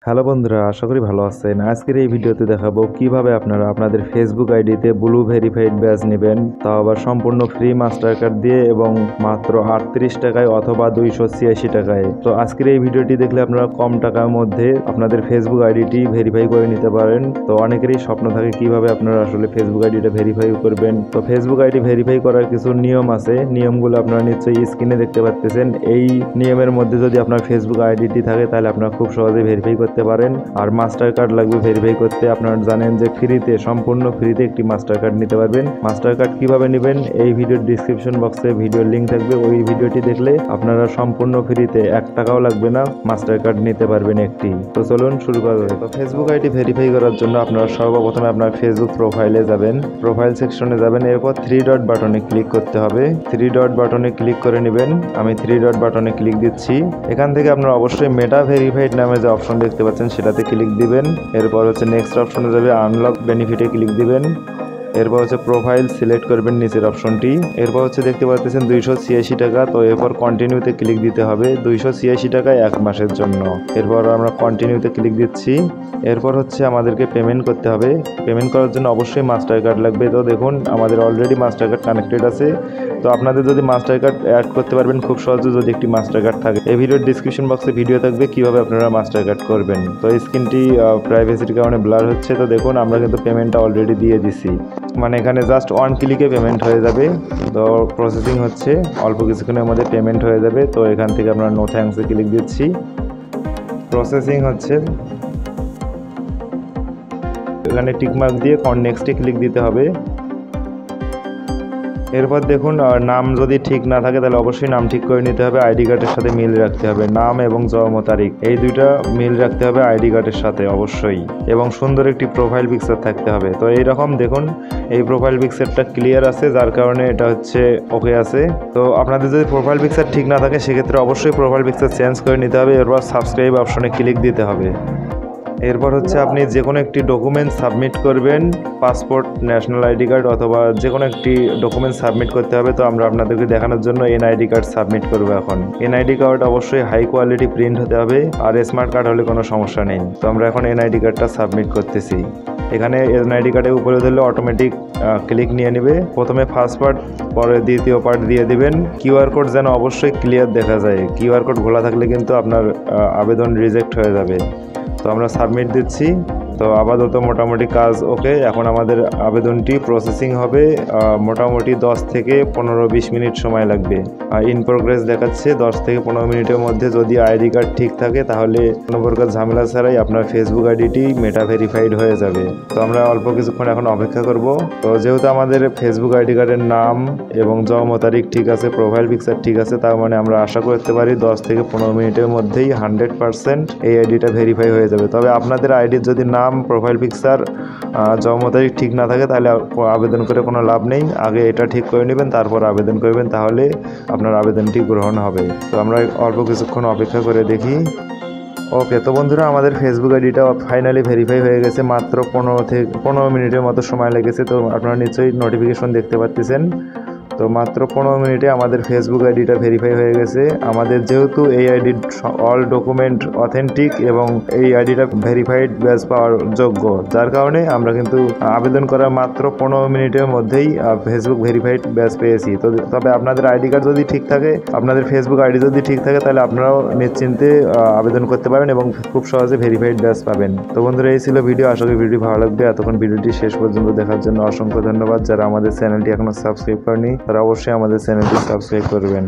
Hello বন্ধুরা, আশা করি ভালো আছেন। আজকের এই ভিডিওতে দেখাবো কিভাবে আপনারা আপনাদের ফেসবুক আইডিতে ব্লু ভেরিফাইড ব্যাজ নেবেন, তাও আবার সম্পূর্ণ ফ্রি মাস্টার কার্ড দিয়ে এবং মাত্র 38 টাকায় অথবা 286 টাকায়। তো আজকের এই ভিডিওটি দেখলে আপনারা কম টাকার মধ্যে আপনাদের ফেসবুক আইডিটি ভেরিফাই করে নিতে পারেন। তো অনেকেরই স্বপ্ন থাকে কিভাবে আপনারা আসলে ফেসবুক আইডিটা ভেরিফাই করবেন। তো ফেসবুক আইডি ভেরিফাই করার কিছু নিয়ম আছে, নিয়মগুলো আপনারা নিশ্চয়ই স্ক্রিনে দেখতে পাচ্ছেন। এই নিয়মের মধ্যে যদি আপনার ফেসবুক আইডিটি থাকে তাহলে আপনারা খুব সহজে ভেরিফাই করতে পারেন। আর মাস্টার কার্ড লাগবে ভেরিফাই করতে। আপনারা জানেন যে ফ্রিতে, সম্পূর্ণ ফ্রিতে একটি মাস্টার কার্ড নিতে পারবেন। মাস্টার কার্ড কিভাবে নেবেন এই ভিডিওর ডিসক্রিপশন বক্সে ভিডিওর লিঙ্ক থাকবে, ওই ভিডিওটি দেখলে আপনারা সম্পূর্ণ ফ্রিতে 1 টাকাও লাগবে না মাস্টার কার্ড নিতে পারবেন একটি। তো চলুন শুরু করা যাক। তো ফেসবুক আইডি ভেরিফাই করার জন্য আপনারা সর্বপ্রথমে আপনার ফেসবুক প্রোফাইলে যাবেন, প্রোফাইল সেকশনে যাবেন, এরপর 3 ডট বাটনে ক্লিক করতে হবে। 3 ডট বাটনে ক্লিক করে নেবেন। আমি 3 ডট বাটনে ক্লিক দিচ্ছি। এখান থেকে আপনারা অবশ্যই মেটা ভেরিফাইড নামে যে অপশন দেখতে পাচ্ছেন সেটাতে ক্লিক দিবেন। এরপর হচ্ছে নেক্সট অপশনে যাবে, আনলক বেনিফিটে ক্লিক দিবেন। এরপর হচ্ছে প্রোফাইল সিলেক্ট করবেন নিচের অপশনটি। এরপর হচ্ছে দেখতে পাচ্ছেন 286 টাকা। তো এরপর কন্টিনিউতে ক্লিক দিতে হবে, 286 টাকায় 1 মাসের জন্য। এরপর আমরা কন্টিনিউতে ক্লিক দিচ্ছি। এরপর হচ্ছে আমাদেরকে পেমেন্ট করতে হবে। পেমেন্ট করার জন্য অবশ্যই মাস্টার কার্ড লাগবে। তো দেখুন আমাদের অলরেডি মাস্টার কার্ড কানেক্টেড আছে। তো আপনাদের যদি মাস্টার কার্ড অ্যাড করতে পারবেন খুব সহজে যদি একটি মাস্টার কার্ড থাকে। এই ভিডিওর ডিসক্রিপশন বক্সে ভিডিও থাকবে কিভাবে আপনারা মাস্টার কার্ড করবেন। তো স্ক্রিনটি প্রাইভেসির কারণে ব্লার হচ্ছে। তো দেখুন আমরা কিন্তু পেমেন্টটা অলরেডি দিয়ে দিছি, মানে এখানে জাস্ট 1 ক্লিকে পেমেন্ট হয়ে যাবে। তো প্রসেসিং হচ্ছে, অল্প কিছুক্ষণের মধ্যে পেমেন্ট হয়ে যাবে। তো এখান থেকে আমরা নো থ্যাঙ্কসে ক্লিক দিচ্ছি। প্রসেসিং হচ্ছে, এখানে টিকমার্ক দিয়ে নেক্সটে ক্লিক দিতে হবে। এরপর দেখুন নাম যদি ঠিক না থাকে তাহলে অবশ্যই নাম ঠিক করে নিতে হবে। আইডি কার্ডের সাথে মিল রাখতে হবে, নাম এবং জন্ম তারিখ এই দুইটা মিল রাখতে হবে আইডি কার্ডের সাথে অবশ্যই, এবং সুন্দর একটি প্রোফাইল পিকচার থাকতে হবে। তো এইরকম দেখুন এই প্রোফাইল পিকচারটা ক্লিয়ার আছে, যার কারণে এটা হচ্ছে ওকে আছে। তো আপনাদের যদি প্রোফাইল পিকচার ঠিক না থাকে সেক্ষেত্রে অবশ্যই প্রোফাইল পিকচার চেঞ্জ করে নিতে হবে। এরপর সাবস্ক্রাইব অপশনে ক্লিক দিতে হবে। এরপর হচ্ছে আপনি যে কোনো একটি ডকুমেন্ট সাবমিট করবেন, পাসপোর্ট, ন্যাশনাল আইডি কার্ড অথবা যে কোনো একটি ডকুমেন্ট সাবমিট করতে হবে। তো আমরা আপনাদেরকে দেখানোর জন্য এনআইডি কার্ড সাবমিট করবো এখন। এনআইডি কার্ড অবশ্যই হাই কোয়ালিটি প্রিন্ট হতে হবে, আর স্মার্ট কার্ড হলে কোনো সমস্যা নেই। তো আমরা এখন এনআইডি কার্ডটা সাবমিট করতেছি। এখানে এনআইডি কার্ডের উপরে ধরলে অটোমেটিক ক্লিক নিয়ে নেবে। প্রথমে ফার্স্ট পার্ট, পরে দ্বিতীয় পার্ট দিয়ে দিবেন। কিউআর কোড যেন অবশ্যই ক্লিয়ার দেখা যায়, কিউআর কোড খোলা থাকলে কিন্তু আপনার আবেদন রিজেক্ট হয়ে যাবে। তো আমরা সাবমিট দিচ্ছি। তো আপাতত মোটামুটি কাজ ওকে। এখন আমাদের আবেদনটি প্রসেসিং হবে, মোটামুটি 10 থেকে 15-20 মিনিট সময় লাগবে। ইন প্রোগ্রেস দেখাচ্ছে 10 থেকে 15 মিনিটের মধ্যে। যদি আইডি কার্ড ঠিক থাকে তাহলে কোনো প্রকার ঝামেলা ছাড়াই আপনার ফেসবুক আইডিটি মেটা ভেরিফাইড হয়ে যাবে। তো আমরা অল্প কিছুক্ষণ এখন অপেক্ষা করব। তো যেহেতু আমাদের ফেসবুক আইডি কার্ডের নাম এবং জন্ম তারিখ ঠিক আছে, প্রোফাইল পিকচার ঠিক আছে, তার মানে আমরা আশা করতে পারি 10 থেকে 15 মিনিটের মধ্যেই 100% এই আইডিটা ভেরিফাই হয়ে যাবে। তবে আপনাদের আইডির যদি নাম, প্রোফাইল পিকচার, জন্ম তারিখ ঠিক না থাকে তাহলে আবেদন করে কোনো লাভ নেই। আগে এটা ঠিক করে নেবেন, তারপর আবেদন করবেন, তাহলে আপনার আবেদনটি গ্রহণ হবে। তো আমরা অল্প কিছুক্ষণ অপেক্ষা করে দেখি। ওকে, তো বন্ধুরা আমাদের ফেসবুক আইডিটা ফাইনালি ভেরিফাই হয়ে গেছে। মাত্র 15 মিনিটের মতো সময় লেগেছে। তো আপনারা নিশ্চয়ই নোটিফিকেশন দেখতে পাচ্ছেন। তো মাত্র 15 মিনিটে আমাদের ফেসবুক আইডিটা ভেরিফাই হয়ে গেছে। আমাদের যেহেতু এই আইডির অল ডকুমেন্ট অথেন্টিক এবং এই আইডিটা ভেরিফাইড ব্যাজ পাওয়ার যোগ্য, যার কারণে আমরা কিন্তু আবেদন করার মাত্র 15 মিনিটের মধ্যেই ফেসবুক ভেরিফাইড ব্যাজ পেয়েছি। তো তবে আপনাদের আইডি কার্ড যদি ঠিক থাকে, আপনাদের ফেসবুক আইডি যদি ঠিক থাকে তাহলে আপনারাও নিশ্চিন্তে আবেদন করতে পারেন এবং খুব সহজে ভেরিফাইড ব্যাজ পাবেন। তো বন্ধুরা এই ছিল ভিডিও। আশা করি ভিডিও ভালো লাগবে। এতক্ষণ ভিডিওটি শেষ পর্যন্ত দেখার জন্য অসংখ্য ধন্যবাদ। যারা আমাদের চ্যানেলটি এখনো সাবস্ক্রাইব করেনি তারা অবশ্যই আমাদের চ্যানেলটি সাবস্ক্রাইব করবেন।